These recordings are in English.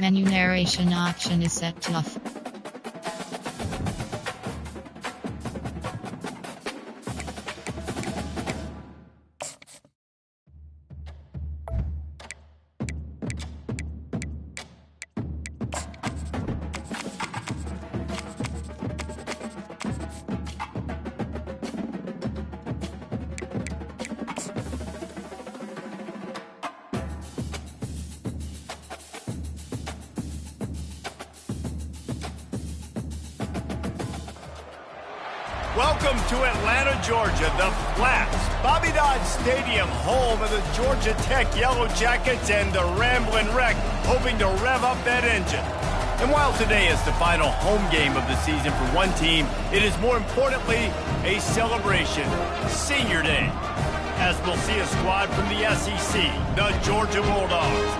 Menu narration option is set to off. Welcome to Atlanta, Georgia, the Flats, Bobby Dodd Stadium, home of the Georgia Tech Yellow Jackets and the Ramblin' Wreck, hoping to rev up that engine. And while today is the final home game of the season for one team, it is more importantly a celebration, Senior Day, as we'll see a squad from the SEC, the Georgia Bulldogs,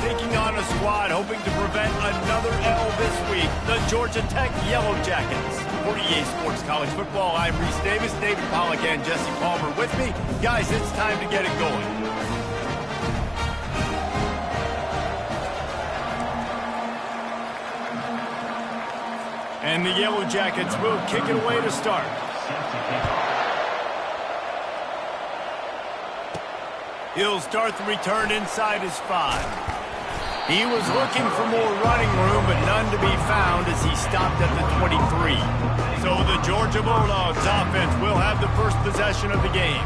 taking on a squad hoping to prevent another L this week, the Georgia Tech Yellow Jackets. For EA Sports College Football, I'm Reese Davis, David Pollack, and Jesse Palmer with me. Guys, it's time to get it going. And the Yellow Jackets will kick it away to start. He'll start the return inside his 5. He was looking for more running room, but none to be found as he stopped at the 23. So the Georgia Bulldogs offense will have the first possession of the game.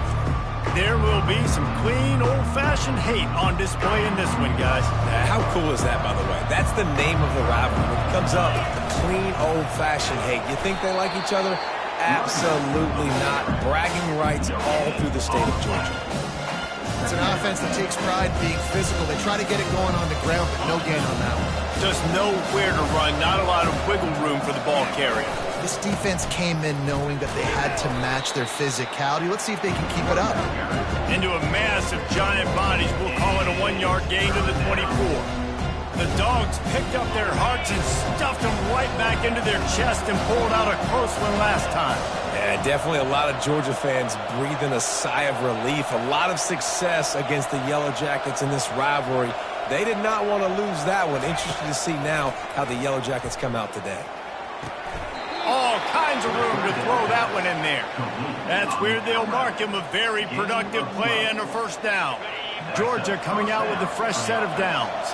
There will be some clean, old-fashioned hate on display in this one, guys. How cool is that, by the way? That's the name of the rivalry. When it comes up, clean, old-fashioned hate. You think they like each other? Absolutely not. Bragging rights all through the state of Georgia. It's an offense that takes pride in being physical. They try to get it going on the ground, but no gain on that one. Just nowhere to run, not a lot of wiggle room for the ball carrier. This defense came in knowing that they had to match their physicality. Let's see if they can keep it up. Into a mass of giant bodies, we'll call it a 1-yard gain to the 24. The Dogs picked up their hearts and stuffed them right back into their chest and pulled out a close one last time. Yeah, definitely a lot of Georgia fans breathing a sigh of relief. A lot of success against the Yellow Jackets in this rivalry. They did not want to lose that one. Interested to see now how the Yellow Jackets come out today. All kinds of room to throw that one in there. That's where they'll mark him a very productive play and a first down. Georgia coming out with a fresh set of downs.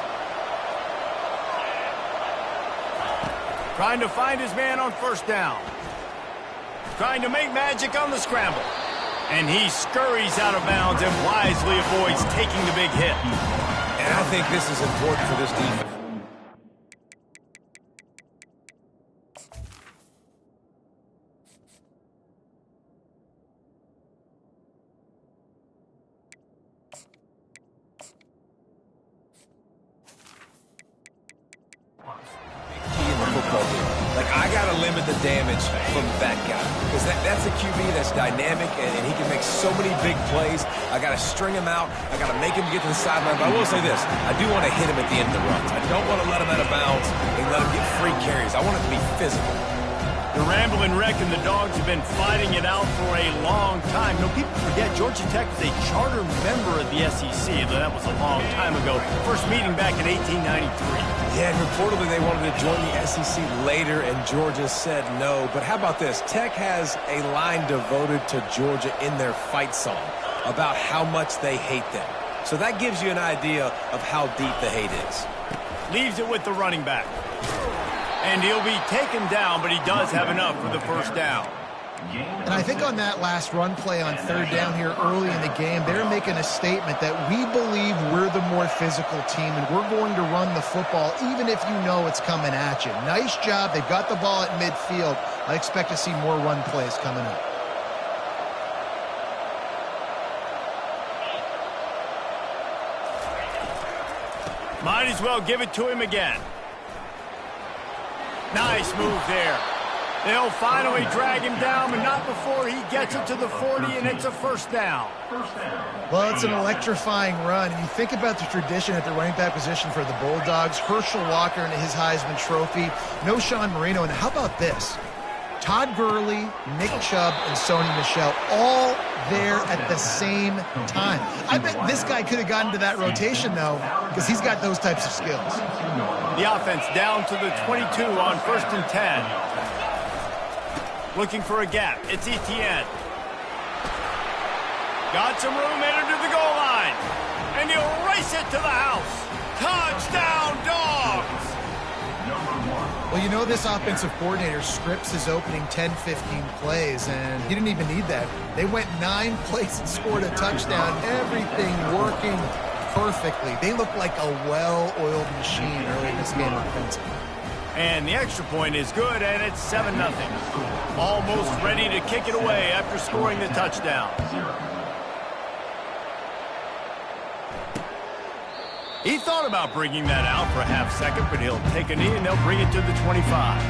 Trying to find his man on first down. Trying to make magic on the scramble. And he scurries out of bounds and wisely avoids taking the big hit. And I think this is important for this defense. The damage from that guy, because that's a QB that's dynamic and he can make so many big plays. I got to string him out. I got to make him get to the sideline. But I will say this: I do want to hit him at the end of the runs. I don't want to let him out of bounds and let him get free carries. I want it to be physical. The Ramblin' Wreck and the Dogs have been fighting it out for a long time. You know, people forget Georgia Tech was a charter member of the SEC. That was a long time ago. First meeting back in 1893. Yeah, and reportedly they wanted to join the SEC later, and Georgia said no. But how about this? Tech has a line devoted to Georgia in their fight song about how much they hate them. So that gives you an idea of how deep the hate is. Leaves it with the running back. And he'll be taken down, but he does have enough for the first down. And I think on that last run play on third down here early in the game, they're making a statement that we believe we're the more physical team and we're going to run the football even if you know it's coming at you. Nice job. They've got the ball at midfield. I expect to see more run plays coming up. Might as well give it to him again. Nice move there. They'll finally drag him down, but not before he gets it to the 40, and it's a first down. Well, it's an electrifying run. And you think about the tradition at the running back position for the Bulldogs. Herschel Walker and his Heisman Trophy. No Sean Marino. And how about this? Todd Gurley, Nick Chubb, and Sony Michel all there at the same time. I bet this guy could have gotten to that rotation, though, because he's got those types of skills. The offense down to the 22 on 1st and 10. Looking for a gap. It's Etienne. Got some room, headed to the goal line. And he'll race it to the house. Touchdown, Dogs! Well, you know this offensive coordinator scripts his opening 10-15 plays, and he didn't even need that. They went 9 plays and scored a touchdown. Everything working perfectly. They look like a well-oiled machine early in this game offensively. And the extra point is good, and it's 7-0. Almost ready to kick it away after scoring the touchdown. He thought about bringing that out for a half second, but he'll take a knee and they'll bring it to the 25.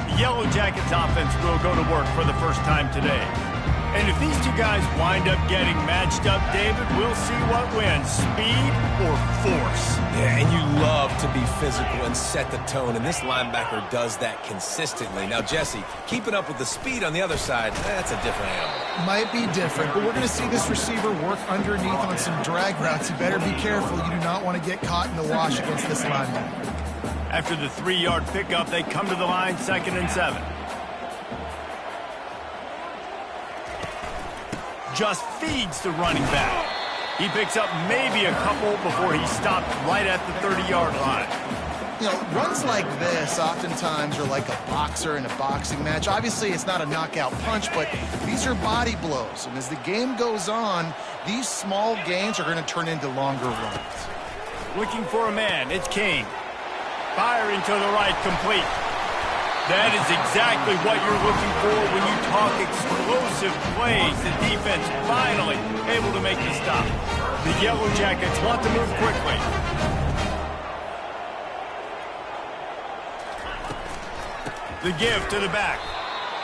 The Yellow Jackets offense will go to work for the first time today. And if these two guys wind up getting matched up, David, we'll see what wins, speed or force. Yeah, and you love to be physical and set the tone, and this linebacker does that consistently. Now, Jesse, keeping up with the speed on the other side, that's a different animal. Might be different, but we're going to see this receiver work underneath on some drag routes. You better be careful. You do not want to get caught in the wash against this linebacker. After the 3-yard pickup, they come to the line 2nd and 7. Just feeds the running back. He picks up maybe a couple before he stopped right at the 30-yard line. You know, runs like this oftentimes are like a boxer in a boxing match. Obviously, it's not a knockout punch, but these are body blows. And as the game goes on, these small gains are going to turn into longer runs. Looking for a man, it's King. Firing to the right, complete. That is exactly what you're looking for when you talk explosive plays. The defense finally able to make the stop. The Yellow Jackets want to move quickly. The give to the back.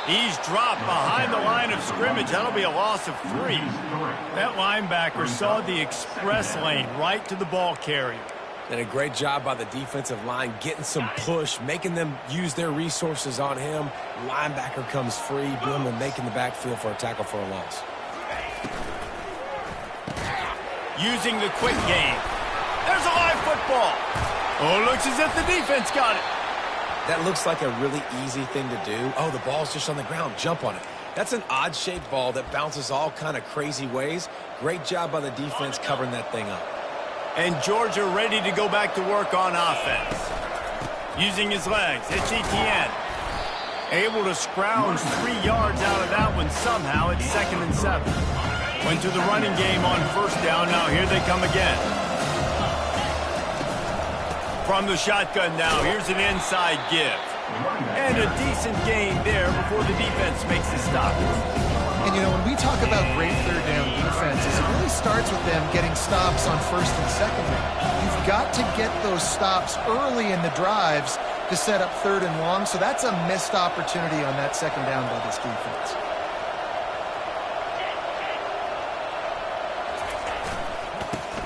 He's dropped behind the line of scrimmage. That'll be a loss of 3. That linebacker saw the express lane right to the ball carrier. And a great job by the defensive line, getting some push, making them use their resources on him. Linebacker comes free, boom, and making the backfield for a tackle for a loss. Using the quick game. There's a live football. Oh, looks as if the defense got it. That looks like a really easy thing to do. Oh, the ball's just on the ground. Jump on it. That's an odd-shaped ball that bounces all kind of crazy ways. Great job by the defense covering that thing up. And Georgia ready to go back to work on offense. Using his legs, it's Etienne. Able to scrounge 3 yards out of that one somehow. It's 2nd and 7. Went to the running game on 1st down. Now here they come again. From the shotgun now, here's an inside give. And a decent gain there before the defense makes the stop. And, you know, when we talk about great third down defenses, it really starts with them getting stops on 1st and 2nd down. You've got to get those stops early in the drives to set up 3rd and long, so that's a missed opportunity on that 2nd down by this defense.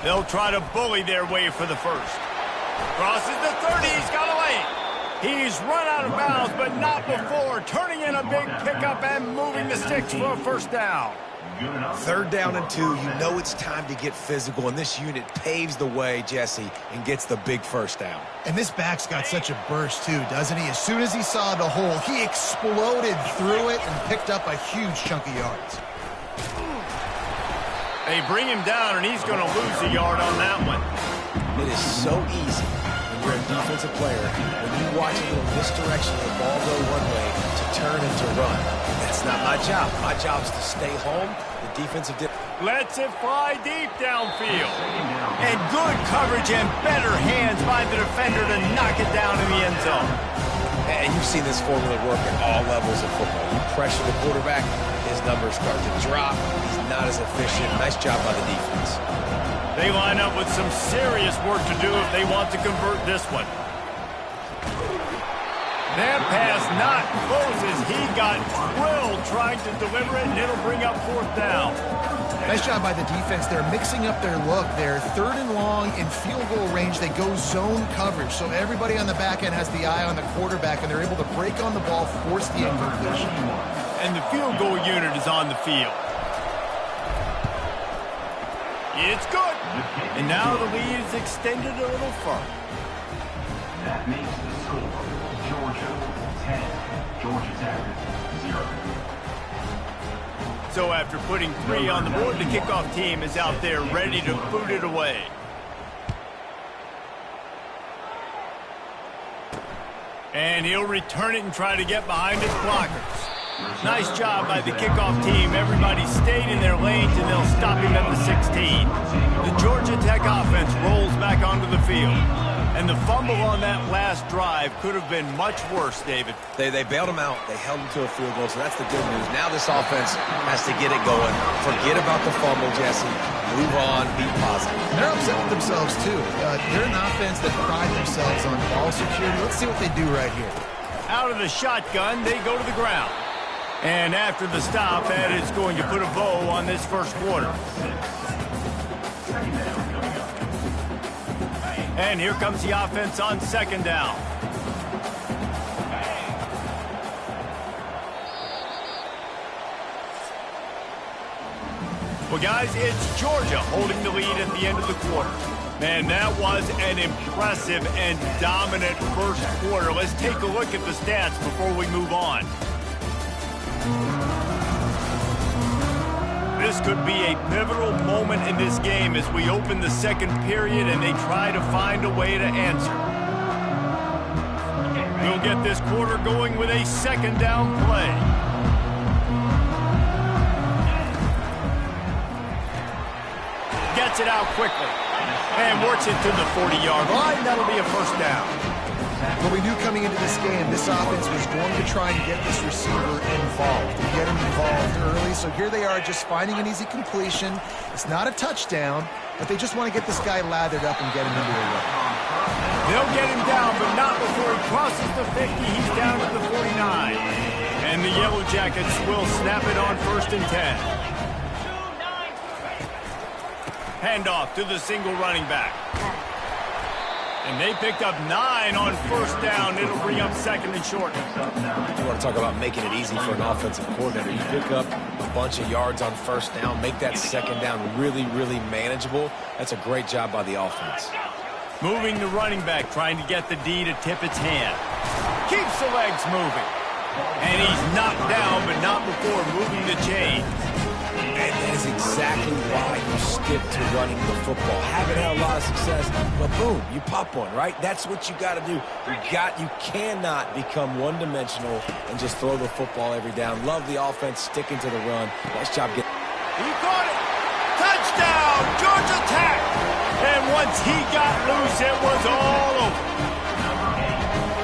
They'll try to bully their way for the 1st. Crosses the 30, he's got a lane. He's run out of bounds, but not before. Turning in a big pickup and moving the sticks for a 1st down. 3rd down and 2. You know it's time to get physical, and this unit paves the way, Jesse, and gets the big 1st down. And this back's got such a burst, too, doesn't he? As soon as he saw the hole, he exploded through it and picked up a huge chunk of yards. They bring him down, and he's going to lose a yard on that one. It is so easy when you're a defensive player, when you watch a little misdirection of the ball go one way to turn and to run. That's not my job. My job is to stay home. The defensive lets it fly deep downfield. And good coverage and better hands by the defender to knock it down in the end zone. And you've seen this formula work at all levels of football. You pressure the quarterback, his numbers start to drop. He's not as efficient. Nice job by the defense. They line up with some serious work to do if they want to convert this one. That pass not close as he got drilled trying to deliver it, and it'll bring up 4th down. Nice job by the defense. They're mixing up their look. They're 3rd and long in field goal range. They go zone coverage. So everybody on the back end has the eye on the quarterback, and they're able to break on the ball, force the incompletion. And the field goal unit is on the field. It's good. And now the lead is extended a little further. That makes the score Georgia 10, Georgia Tech 0. So after putting 3 on the board, the kickoff team is out there ready to boot it away. And he'll return it and try to get behind his blockers. Nice job by the kickoff team. Everybody stayed in their lanes, and they'll stop him at the 16. The Georgia Tech offense rolls back onto the field. And the fumble on that last drive could have been much worse, David. They bailed him out. They held him to a field goal, so that's the good news. Now this offense has to get it going. Forget about the fumble, Jesse. Move on. Be positive. They're upset with themselves, too. They're an offense that pride themselves on ball security. Let's see what they do right here. Out of the shotgun, they go to the ground. And after the stop, that is going to put a bow on this first quarter. And here comes the offense on 2nd down. Well, guys, it's Georgia holding the lead at the end of the quarter. Man, that was an impressive and dominant first quarter. Let's take a look at the stats before we move on. This could be a pivotal moment in this game as we open the second period and they try to find a way to answer. We'll get this quarter going with a 2nd down play. Gets it out quickly and works it to the 40-yard line. That'll be a 1st down. What we knew coming into this game, this offense was going to try and get this receiver involved, get him involved early. So here they are just finding an easy completion. It's not a touchdown, but they just want to get this guy lathered up and get him into a run. They'll get him down, but not before he crosses the 50. He's down at the 49. And the Yellow Jackets will snap it on 1st and 10. Handoff to the single running back. And they picked up 9 on 1st down. It'll bring up 2nd and short. You want to talk about making it easy for an offensive coordinator. You pick up a bunch of yards on 1st down, make that 2nd down really, really manageable. That's a great job by the offense. Moving the running back, trying to get the D to tip its hand. Keeps the legs moving. And he's knocked down, but not before moving the chains. And that is exactly why you stick to running the football. Haven't had a lot of success, but boom, you pop one, right? That's what you got to do. You cannot become one-dimensional and just throw the football every down. Love the offense, sticking to the run. Nice job getting. He caught it. Touchdown, Georgia Tech. And once he got loose, it was all over.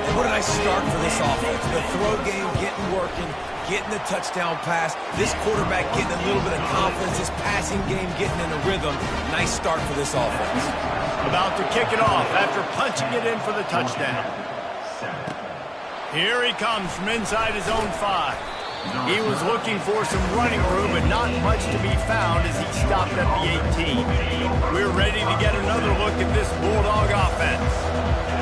And what a nice start for this offense. The throw game getting working. Getting the touchdown pass. This quarterback getting a little bit of confidence. This passing game getting in a rhythm. Nice start for this offense. About to kick it off after punching it in for the touchdown. Here he comes from inside his own 5. He was looking for some running room, but not much to be found as he stopped at the 18. We're ready to get another look at this Bulldog offense.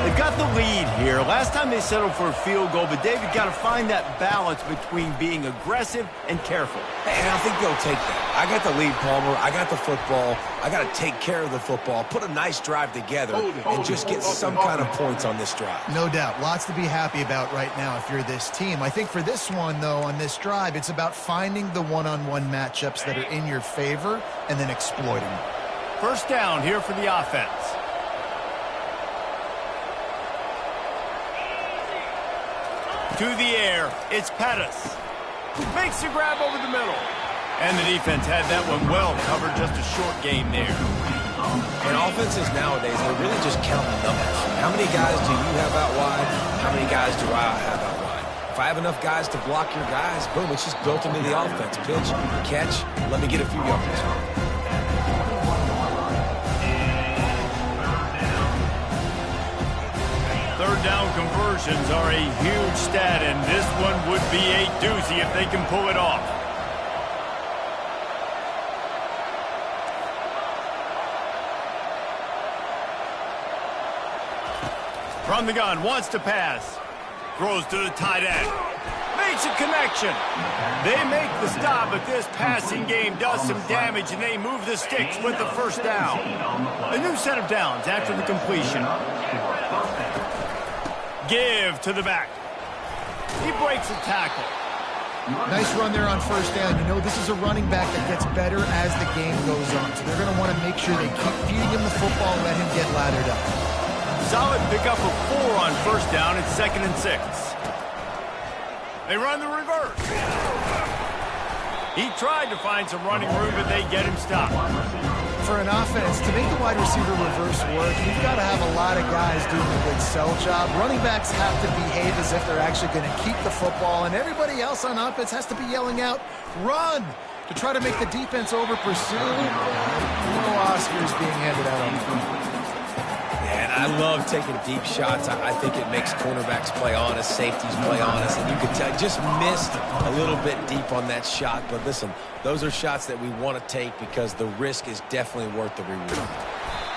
They've got the lead here. Last time they settled for a field goal, but David got to find that balance between being aggressive and careful. And I think they'll take that. I got the lead, Palmer. I got the football. I got to take care of the football, put a nice drive together, and just get some kind of points on this drive. No doubt. Lots to be happy about right now if you're this team. I think for this one, though, on this drive, it's about finding the one-on-one matchups that are in your favor and then exploiting them. 1st down here for the offense. To the air, it's Pettis. Makes the grab over the middle. And the defense had that one well covered, just a short game there. And offenses nowadays, they're really just counting numbers. How many guys do you have out wide? How many guys do I have out wide? If I have enough guys to block your guys, boom, it's just built into the offense. Pitch, catch, let me get a few yards. 3rd down conversions are a huge stat, and this one would be a doozy if they can pull it off. From the gun, wants to pass. Throws to the tight end. Makes a connection. They make the stop, but this passing game does some damage, and they move the sticks with the first down. A new set of downs after the completion. Give to the back. He breaks a tackle. Nice run there on first down. You know, this is a running back that gets better as the game goes on. So they're going to want to make sure they keep feeding him the football and let him get laddered up. Solid pickup of 4 on first down. It's 2nd and 6. They run the reverse. He tried to find some running room, but they get him stopped. For an offense, to make the wide receiver reverse work, you've got to have a lot of guys doing a good sell job. Running backs have to behave as if they're actually going to keep the football, and everybody else on offense has to be yelling out, run, to try to make the defense over pursue. No Oscars being handed out on the field. And I love taking deep shots. I think it makes cornerbacks play honest, safeties play honest, and you can tell just missed a little bit deep on that shot. But listen, those are shots that we want to take because the risk is definitely worth the reward.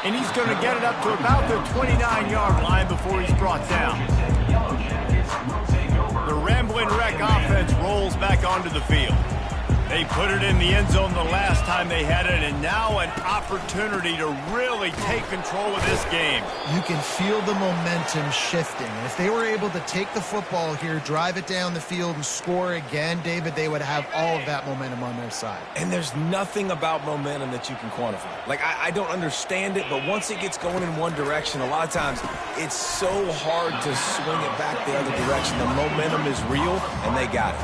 And he's going to get it up to about the 29-yard line before he's brought down. The Rambling Wreck offense rolls back onto the field. They put it in the end zone the last time they had it, and now an opportunity to really take control of this game. You can feel the momentum shifting. And if they were able to take the football here, drive it down the field, and score again, David, they would have all of that momentum on their side. And there's nothing about momentum that you can quantify. Like, I don't understand it, but once it gets going in one direction, a lot of times it's so hard to swing it back the other direction. The momentum is real, and they got it.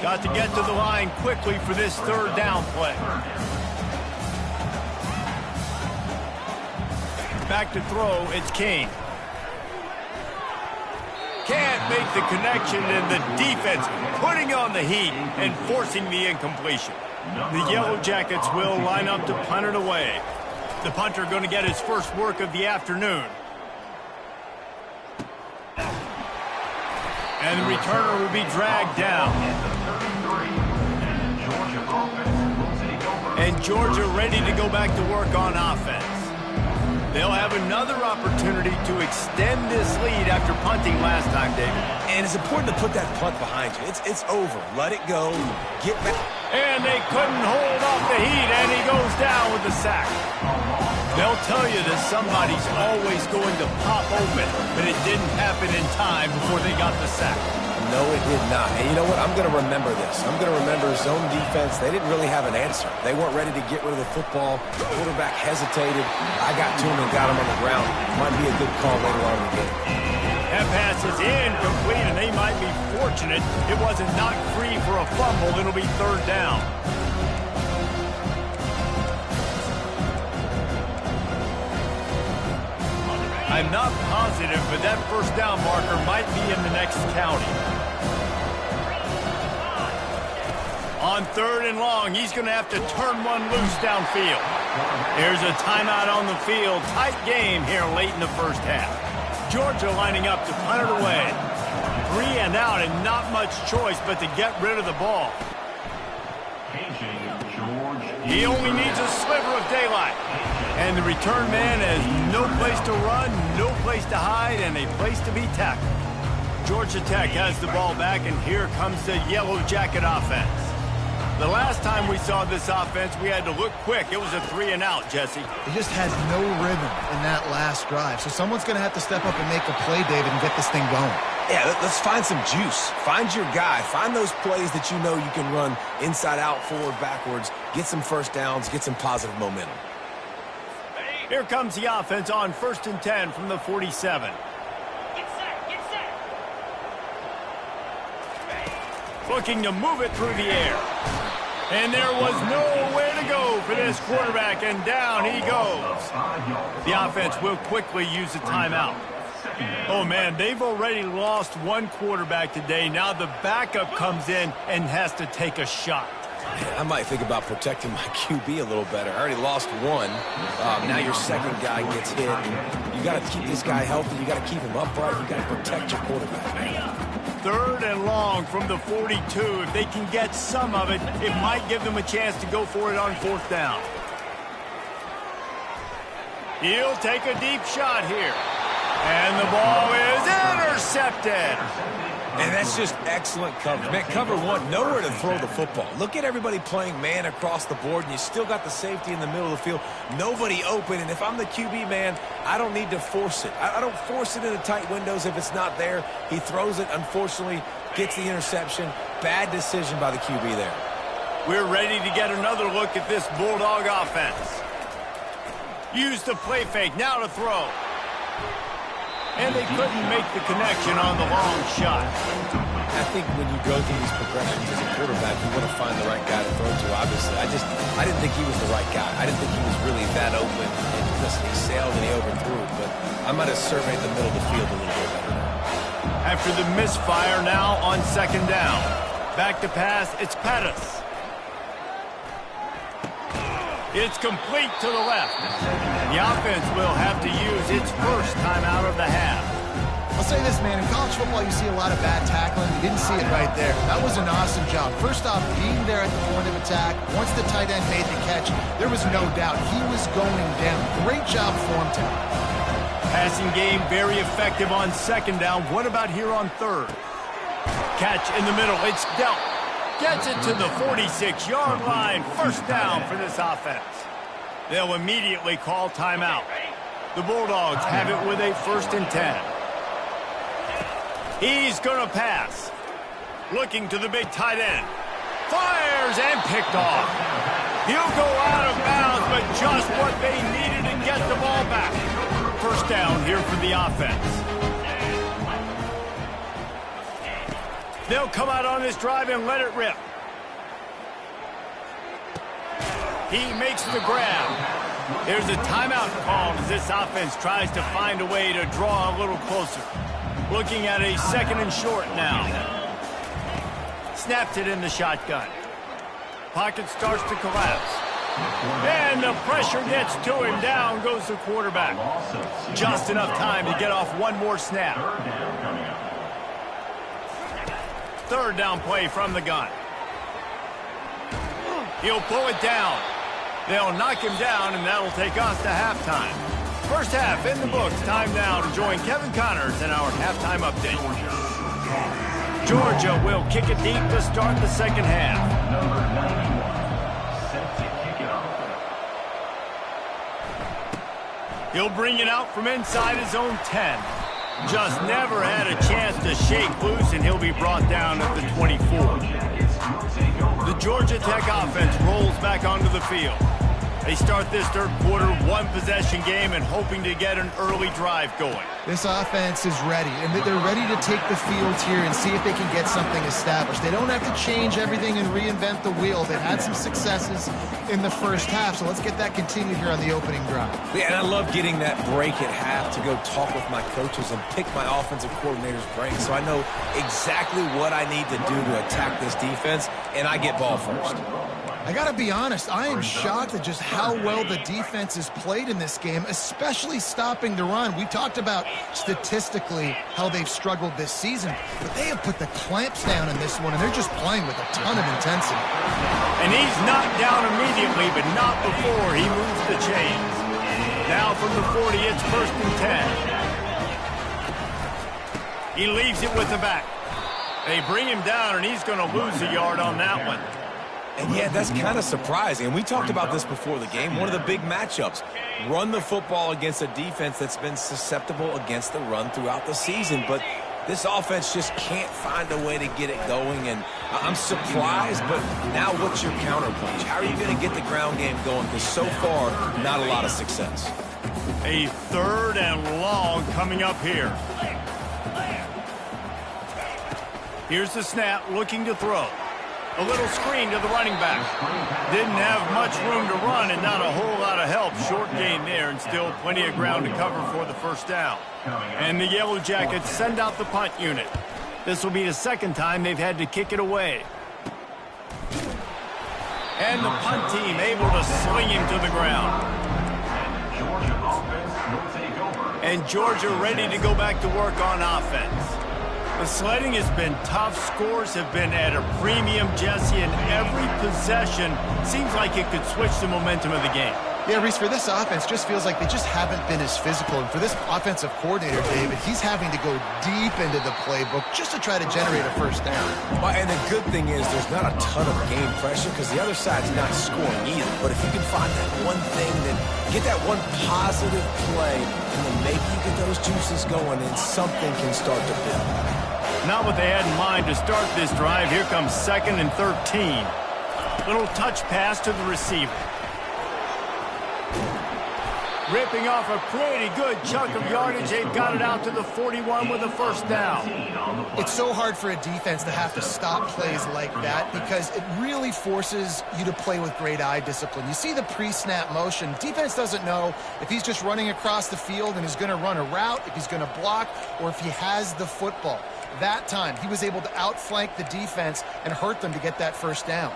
Got to get to the line quickly for this 3rd down play. Back to throw, it's Kane. Can't make the connection, and the defense putting on the heat and forcing the incompletion. The Yellow Jackets will line up to punt it away. The punter going to get his first work of the afternoon. And the returner will be dragged down. And Georgia ready to go back to work on offense. They'll have another opportunity to extend this lead after punting last time, David. And it's important to put that punt behind you. It's over. Let it go. Get back. And they couldn't hold off the heat, and he goes down with the sack. They'll tell you that somebody's always going to pop open, but it didn't happen in time before they got the sack. No, it did not. And you know what? I'm going to remember this. I'm going to remember zone defense. They didn't really have an answer. They weren't ready to get rid of the football. The quarterback hesitated. I got to him and got him on the ground. Might be a good call later on in the game. That pass is incomplete, and they might be fortunate it wasn't knocked free for a fumble. It'll be 3rd down. I'm not positive, but that first down marker might be in the next county. On 3rd and long, he's going to have to turn one loose downfield. Here's a timeout on the field. Tight game here late in the first half. Georgia lining up to punt it away. 3 and out, and not much choice but to get rid of the ball. He only needs a sliver of daylight. And the return man has no place to run, no place to hide, and a place to be tackled. Georgia Tech has the ball back, and here comes the Yellow Jacket offense. The last time we saw this offense, we had to look quick. It was a 3 and out, Jesse. They just had no rhythm in that last drive. So someone's going to have to step up and make a play, David, and get this thing going. Yeah, let's find some juice. Find your guy. Find those plays that you know you can run inside out, forward, backwards. Get some first downs. Get some positive momentum. Here comes the offense on 1st and 10 from the 47. Looking to move it through the air. And there was nowhere to go for this quarterback, and down he goes. The offense will quickly use a timeout. Oh, man, they've already lost one quarterback today. Now the backup comes in and has to take a shot. I might think about protecting my QB a little better. I already lost one. Now your second guy gets hit. You got to keep this guy healthy. You got to keep him upright. You got to protect your quarterback, man. 3rd and long from the 42. If they can get some of it, it might give them a chance to go for it on 4th down. He'll take a deep shot here. And the ball is intercepted. And that's just excellent coverage. Man, cover one, nowhere to throw the football. Look at everybody playing man across the board, and you still got the safety in the middle of the field. Nobody open, and if I'm the QB, man, I don't need to force it. I don't force it into tight windows if it's not there. He throws it, unfortunately, gets the interception. Bad decision by the QB there. We're ready to get another look at this Bulldog offense. Use the play fake, now to throw. And they couldn't make the connection on the long shot. I think when you go through these progressions as a quarterback, you want to find the right guy to throw to, obviously. I didn't think he was the right guy. I didn't think he was really that open. And listen, he sailed and he overthrew it, but I might have surveyed the middle of the field a little bit better. After the misfire now on second down. Back to pass, it's Pettis. It's complete to the left. The offense will have to use its first timeout of the half. I'll say this, man. In college football, you see a lot of bad tackling. You didn't see it right there. That was an awesome job. First off, being there at the point of attack. Once the tight end made the catch, there was no doubt he was going down. Great job for him tonight. Passing game very effective on second down. What about here on third? Catch in the middle. It's dealt. Gets it to the 46-yard line. First down for this offense. They'll immediately call timeout. The Bulldogs have it with a 1st and 10. He's going to pass. Looking to the big tight end. Fires and picked off. He'll go out of bounds, but just what they needed to get the ball back. First down here for the offense. They'll come out on this drive and let it rip. He makes the grab. There's a timeout called as this offense tries to find a way to draw a little closer. Looking at a 2nd and short now. Snapped it in the shotgun. Pocket starts to collapse. And the pressure gets to him. Down goes the quarterback. Just enough time to get off one more snap. 3rd down play from the gun. He'll pull it down. They'll knock him down, and that'll take us to halftime. First half in the books. Time now to join Kevin Connors in our halftime update. Georgia will kick it deep to start the second half. Number 91, set to kick it off. He'll bring it out from inside his own 10. Just never had a chance to shake loose, and he'll be brought down at the 24. The Georgia Tech offense rolls back onto the field. They start this third quarter, one-possession game, and hoping to get an early drive going. This offense is ready, and they're ready to take the field here and see if they can get something established. They don't have to change everything and reinvent the wheel. They've had some successes in the first half, so let's get that continued here on the opening drive. Yeah, and I love getting that break at half to go talk with my coaches and pick my offensive coordinator's brain so I know exactly what I need to do to attack this defense, and I get ball first. I got to be honest, I am shocked at just how well the defense has played in this game, especially stopping the run. We talked about statistically how they've struggled this season, but they have put the clamps down in this one, and they're just playing with a ton of intensity. And he's knocked down immediately, but not before he moves the chains. Now from the 40, it's 1st and 10. He leaves it with the back. They bring him down, and he's going to lose a yard on that one. And yeah, that's kind of surprising. And we talked about this before the game. One of the big matchups. Run the football against a defense that's been susceptible against the run throughout the season. But this offense just can't find a way to get it going. And I'm surprised, but now what's your counterpunch? How are you going to get the ground game going? Because so far, not a lot of success. A 3rd and long coming up here. Here's the snap, looking to throw. A little screen to the running back. Didn't have much room to run and not a whole lot of help. Short gain there and still plenty of ground to cover for the first down. And the Yellow Jackets send out the punt unit. This will be the 2nd time they've had to kick it away. And the punt team able to sling him to the ground. And Georgia ready to go back to work on offense. The sledding has been tough. Scores have been at a premium, Jesse, and every possession seems like it could switch the momentum of the game. Yeah, Reese, for this offense, just feels like they just haven't been as physical. And for this offensive coordinator, David, he's having to go deep into the playbook just to try to generate a first down. Well, and the good thing is there's not a ton of game pressure because the other side's not scoring either. But if you can find that one thing, then get that one positive play, and then maybe you get those juices going and something can start to build. Not what they had in mind to start this drive. Here comes 2nd and 13. Little touch pass to the receiver. Ripping off a pretty good chunk of yardage. They've got it out to the 41 with a first down. It's so hard for a defense to have to stop plays like that because it really forces you to play with great eye discipline. You see the pre-snap motion. Defense doesn't know if he's just running across the field and is going to run a route, if he's going to block, or if he has the football. That time, he was able to outflank the defense and hurt them to get that first down.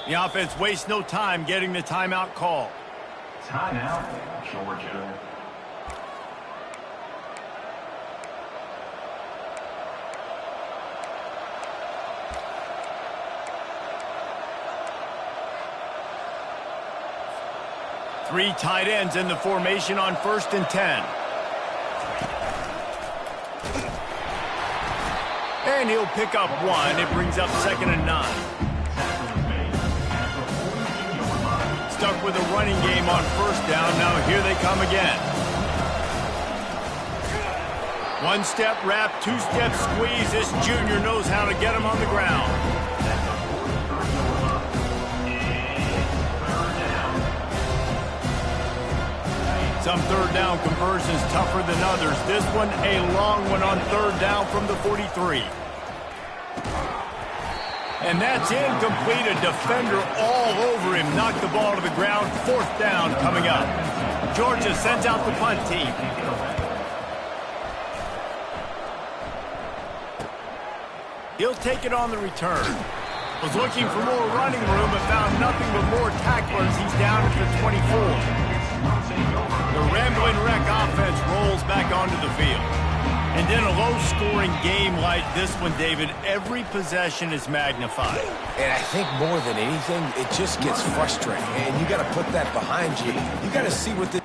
The offense wastes no time getting the timeout call. Timeout, Georgia. Three tight ends in the formation on 1st and 10. And he'll pick up one. It brings up 2nd and 9. Stuck with a running game on first down. Now here they come again. One step wrap, two step squeeze. This junior knows how to get him on the ground. Some third down conversions tougher than others. This one a long one on 3rd down from the 43. And that's incomplete. A defender all over him. Knocked the ball to the ground. 4th down coming up. Georgia sends out the punt team. He'll take it on the return. Was looking for more running room but found nothing but more tacklers. He's down at the 24. The Rambling Wreck offense rolls back onto the field. And in a low-scoring game like this one, David, every possession is magnified. And I think more than anything, it just gets frustrating. And you got to put that behind you. You got to see what the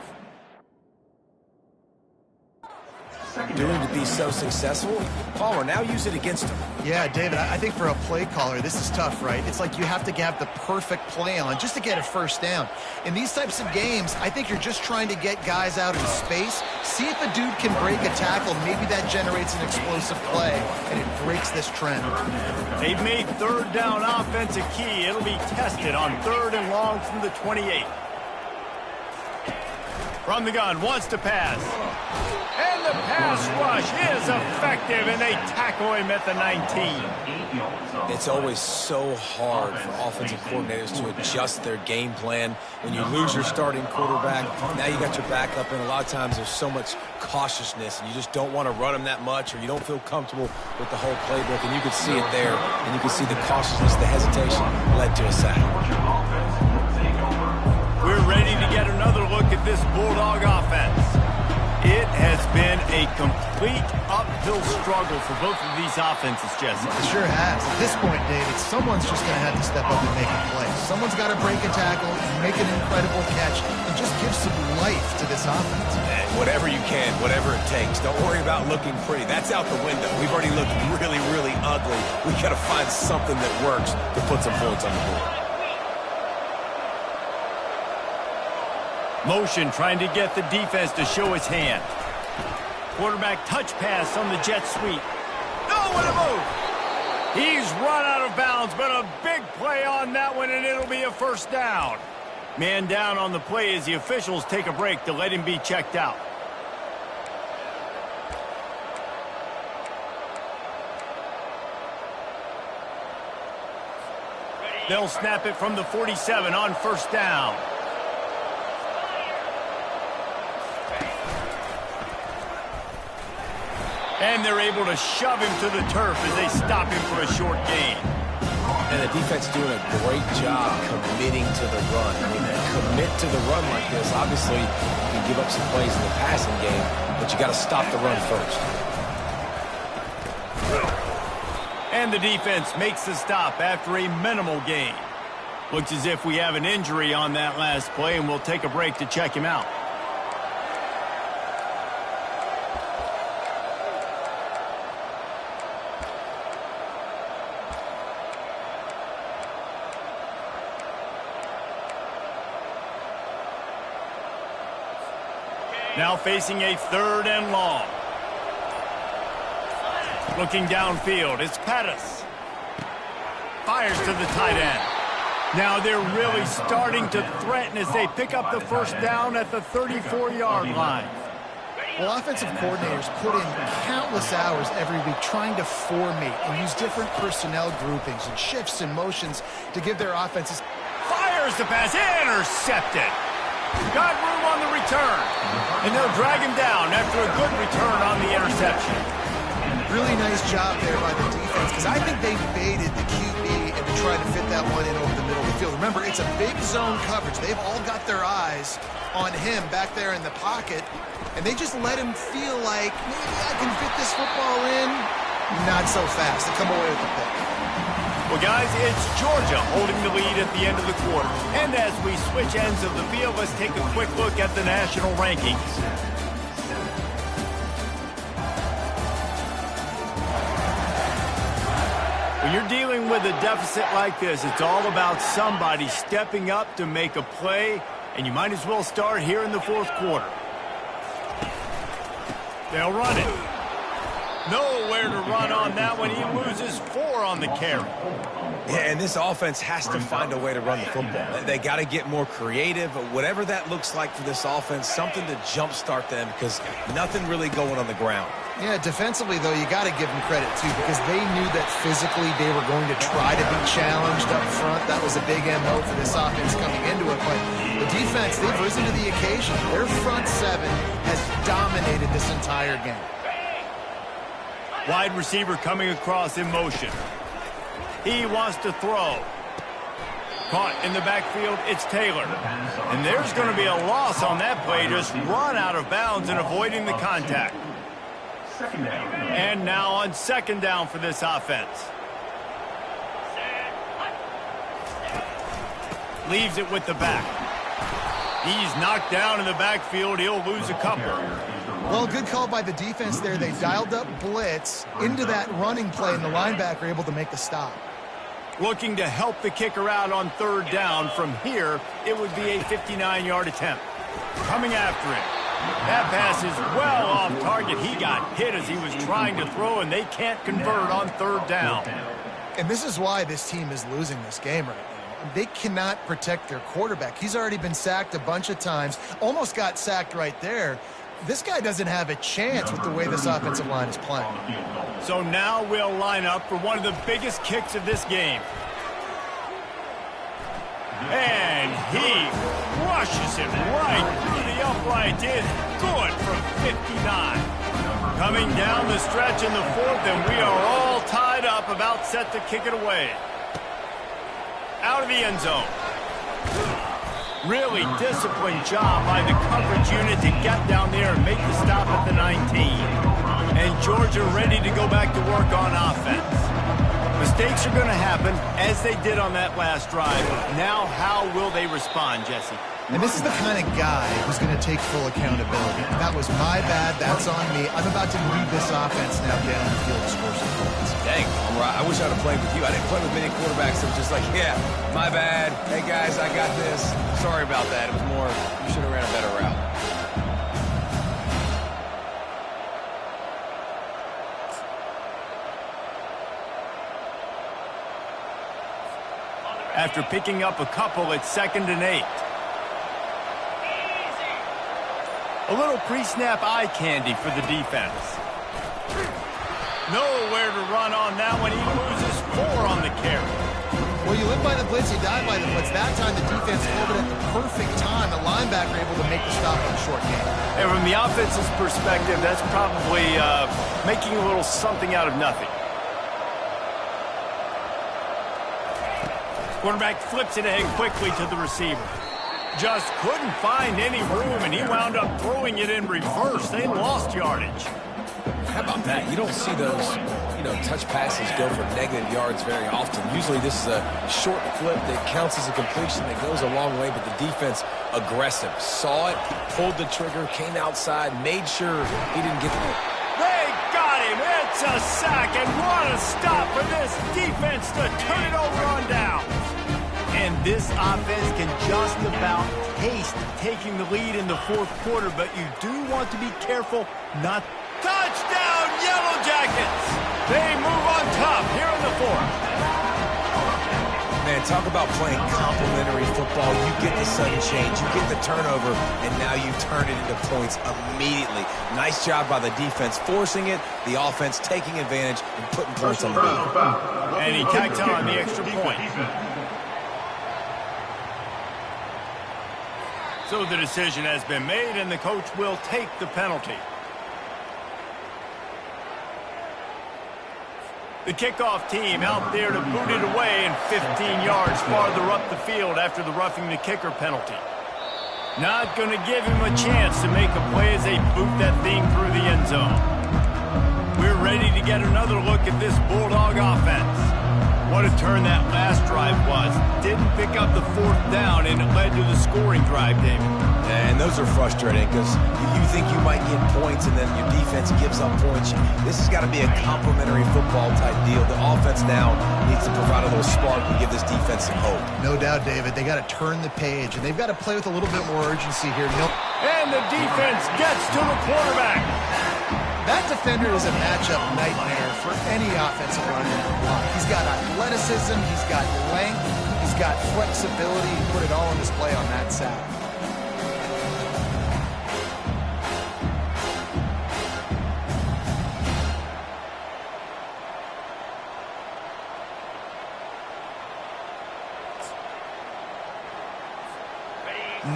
doing to be so successful. Palmer, now use it against him. Yeah, David, I think for a play caller, this is tough, right? It's like you have to have the perfect play on just to get a first down. In these types of games, I think you're just trying to get guys out in space, see if a dude can break a tackle. Maybe that generates an explosive play, and it breaks this trend. They've made 3rd down offense a key. It'll be tested on 3rd and long from the 28. From the gun, wants to pass. And the pass rush is effective, and they tackle him at the 19. It's always so hard for offensive coordinators to adjust their game plan. When you lose your starting quarterback, now you got your backup, and a lot of times there's so much cautiousness, and you just don't want to run them that much, or you don't feel comfortable with the whole playbook, and you can see it there, and you can see the cautiousness, the hesitation led to a sack. We're ready to get another look at this Bulldog offense. It has been a complete uphill struggle for both of these offenses, Jesse. It sure has. At this point, David, someone's just going to have to step up and make a play. Someone's got to break a tackle, make an incredible catch, and just give some life to this offense. And whatever you can, whatever it takes. Don't worry about looking pretty. That's out the window. We've already looked really, really ugly. We got to find something that works to put some points on the board. Motion trying to get the defense to show his hand. Quarterback touch pass on the jet sweep. Oh, what a move! He's run out of bounds, but a big play on that one, and it'll be a first down. Man down on the play as the officials take a break to let him be checked out. They'll snap it from the 47 on first down. And they're able to shove him to the turf as they stop him for a short gain. And the defense doing a great job committing to the run. When you commit to the run like this, obviously you can can give up some plays in the passing game, but you got to stop the run first. And the defense makes the stop after a minimal gain. Looks as if we have an injury on that last play, and we'll take a break to check him out. Now facing a 3rd and long. Looking downfield, it's Pettis. Fires to the tight end. Now they're really starting to threaten as they pick up the first down at the 34-yard line. Well, offensive coordinators put in countless hours every week trying to formate and use different personnel groupings and shifts and motions to give their offenses. Fires the pass, intercepted. Got room on the return, and they'll drag him down after a good return on the interception. Really nice job there by the defense, because I think they baited the QB and tried to fit that one in over the middle of the field. Remember, it's a big zone coverage. They've all got their eyes on him back there in the pocket, and they just let him feel like, maybe I can fit this football in. Not so fast. They come away with the pick. Well, guys, it's Georgia holding the lead at the end of the quarter. And as we switch ends of the field, let's take a quick look at the national rankings. When you're dealing with a deficit like this, it's all about somebody stepping up to make a play, and you might as well start here in the 4th quarter. They'll run it. Nowhere to run on that one. He loses 4 on the carry. Yeah, and this offense has to find a way to run the football. They got to get more creative, whatever that looks like for this offense, something to jumpstart them, because nothing really going on the ground. Yeah, defensively, though, you got to give them credit, too, because they knew that physically they were going to try to be challenged up front. That was a big MO for this offense coming into it. But the defense, they've risen to the occasion. Their front 7 has dominated this entire game. Wide receiver coming across in motion. He wants to throw. Caught in the backfield, it's Taylor. And there's going to be a loss on that play. Just run out of bounds and avoiding the contact. And now on 2nd down for this offense. Leaves it with the back. He's knocked down in the backfield. He'll lose a couple. Well, good call by the defense there. They dialed up blitz into that running play, and the linebacker able to make the stop. Looking to help the kicker out on 3rd down. From here, it would be a 59-yard attempt. Coming after him. That pass is well off target. He got hit as he was trying to throw, and they can't convert on 3rd down. And this is why this team is losing this game right now. They cannot protect their quarterback. He's already been sacked a bunch of times. Almost got sacked right there. This guy doesn't have a chance with the way this offensive line is playing. So now we'll line up for one of the biggest kicks of this game. And he rushes it right through the upright. It's good from 59. Coming down the stretch in the 4th, and we are all tied up, about set to kick it away. Out of the end zone. Really disciplined job by the coverage unit to get down there and make the stop at the 19. And Georgia ready to go back to work on offense. Mistakes are going to happen, as they did on that last drive. Now, how will they respond, Jesse? And this is the kind of guy who's going to take full accountability. That was my bad. That's on me. I'm about to lead this offense now down the field to score some points. Dang, I wish I would have played with you. I didn't play with many quarterbacks that were just like, yeah, my bad. Hey, guys, I got this. Sorry about that. It was more, you should have ran a better route. After picking up a couple, it's 2nd and 8. A little pre-snap eye candy for the defense. Nowhere to run on that one. He loses 4 on the carry. Well, you live by the blitz, you die by the blitz. That time the defense called it at the perfect time. The linebacker able to make the stop on the short game. And from the offense's perspective, that's probably making a little something out of nothing. Quarterback flips it ahead quickly to the receiver. Just couldn't find any room, and he wound up throwing it in reverse. They lost yardage. How about that? You don't see those, touch passes go for negative yards very often. Usually this is a short flip that counts as a completion that goes a long way, but the defense aggressive. Saw it, pulled the trigger, came outside, made sure he didn't get the... They got him. It's a sack, and what a stop for this defense to turn it over on down. And this offense can just about taste taking the lead in the fourth quarter, but you do want to be careful not... Touchdown, Yellow Jackets! They move on top here in the fourth. Man, talk about playing complementary football. You get the sudden change, you get the turnover, and now you turn it into points immediately. Nice job by the defense forcing it, the offense taking advantage and putting points on the board. And he tacked on the extra point. So the decision has been made, and the coach will take the penalty. The kickoff team out there to boot it away and 15 yards farther up the field after the roughing the kicker penalty. Not going to give him a chance to make a play as they boot that thing through the end zone. We're ready to get another look at this Bulldog offense. What a turn that last drive was. Didn't pick up the fourth down, and it led to the scoring drive, David. And those are frustrating because you think you might get points and then your defense gives up points. This has got to be a complementary football type deal. The offense now needs to provide a little spark and give this defense some hope. No doubt, David. They got to turn the page, and they've got to play with a little bit more urgency here. And the defense gets to the quarterback. That defender is a matchup nightmare for any offensive runner. He's got athleticism, he's got length, he's got flexibility. He put it all on display on that sack.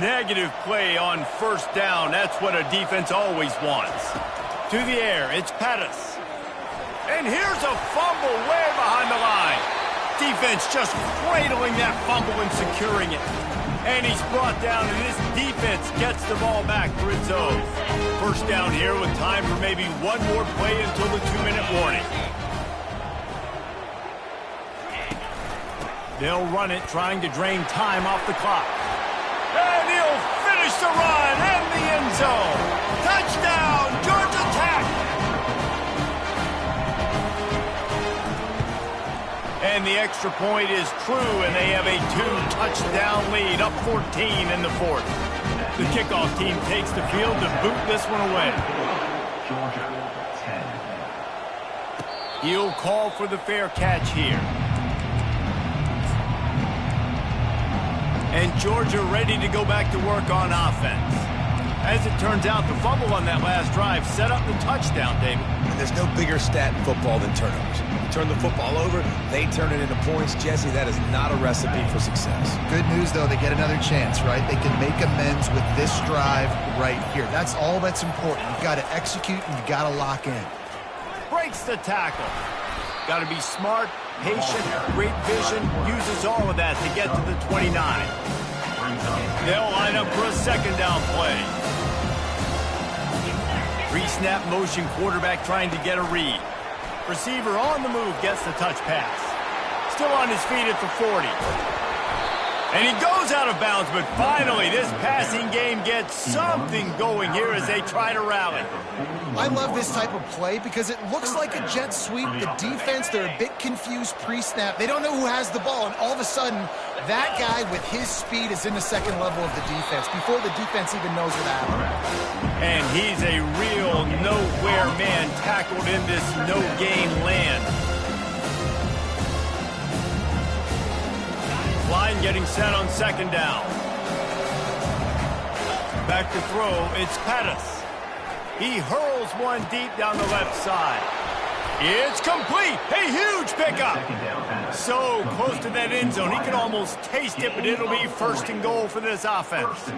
Negative play on first down. That's what a defense always wants. To the air, it's Pettis. And here's a fumble way behind the line. Defense just cradling that fumble and securing it. And he's brought down, and this defense gets the ball back for its own. First down here with time for maybe one more play until the 2-minute warning. They'll run it, trying to drain time off the clock. And he'll finish the run in the end zone. Touchdown, Georgia Tech! And the extra point is true, and they have a 2-touchdown lead, up 14 in the fourth. The kickoff team takes the field to boot this one away. Georgia 10. He'll call for the fair catch here. And Georgia ready to go back to work on offense. As it turns out, the fumble on that last drive set up the touchdown, David. And there's no bigger stat in football than turnovers. You turn the football over, they turn it into points. Jesse, that is not a recipe for success. Good news, though, they get another chance, right? They can make amends with this drive right here. That's all that's important. You've got to execute, and you've got to lock in. Breaks the tackle. Got to be smart, patient, great vision, uses all of that to get to the 29. They'll line up for a second down play. Pre-snap motion quarterback trying to get a read. Receiver on the move gets the touch pass. Still on his feet at the 40. And he goes out of bounds, but finally this passing game gets something going here as they try to rally. I love this type of play because it looks like a jet sweep. The defense, they're a bit confused pre-snap. They don't know who has the ball, and all of a sudden, that guy with his speed is in the second level of the defense before the defense even knows what happened. And he's a real nowhere man tackled in this no-gain land. Line getting set on second down. Back to throw, it's Pettis. He hurls one deep down the left side. It's complete. A huge pickup. So close to that end zone. He can almost taste it, but it'll be first and goal for this offense.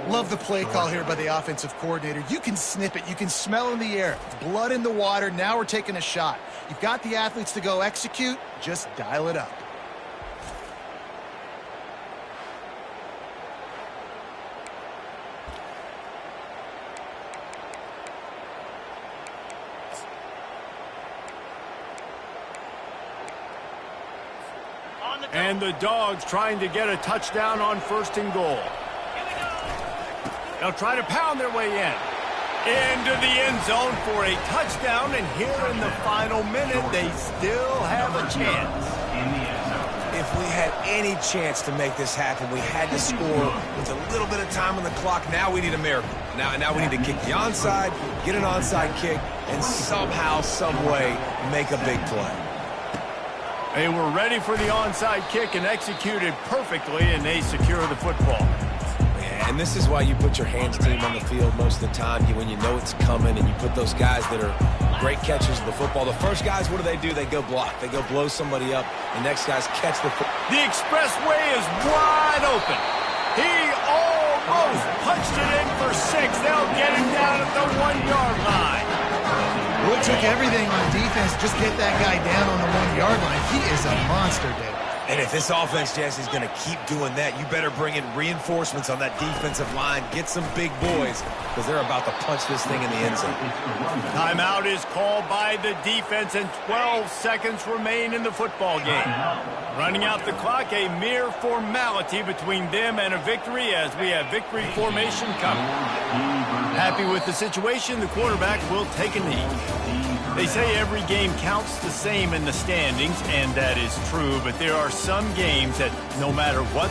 Love the play call here by the offensive coordinator. You can snip it. You can smell in the air. Blood in the water. Now we're taking a shot. You've got the athletes to go execute. Just dial it up. And the Dogs trying to get a touchdown on 1st and goal. They'll try to pound their way in. Into the end zone for a touchdown, and here in the final minute, they still have a chance. If we had any chance to make this happen, we had to score with a little bit of time on the clock. Now we need a miracle. Now we need to kick the onside, get an onside kick, and somehow, some way, make a big play. They were ready for the onside kick and executed perfectly, and they secure the football. And this is why you put your hands team on the field most of the time when you know it's coming, and you put those guys that are great catchers of the football. The first guys, what do? They go block. They go blow somebody up. The next guys catch the football. The expressway is wide open. He almost punched it in for 6. They'll get him down at the 1-yard line. Well, it took everything on defense. Just get that guy down on the 1-yard line. He is a monster, Dave. And if this offense, Jesse, is going to keep doing that, you better bring in reinforcements on that defensive line. Get some big boys, because they're about to punch this thing in the end zone. Timeout is called by the defense, and 12 seconds remain in the football game. Running out the clock, a mere formality between them and a victory, as we have victory formation coming. Happy with the situation, the quarterback will take a knee. They say every game counts the same in the standings, and that is true, but there are some games that no matter what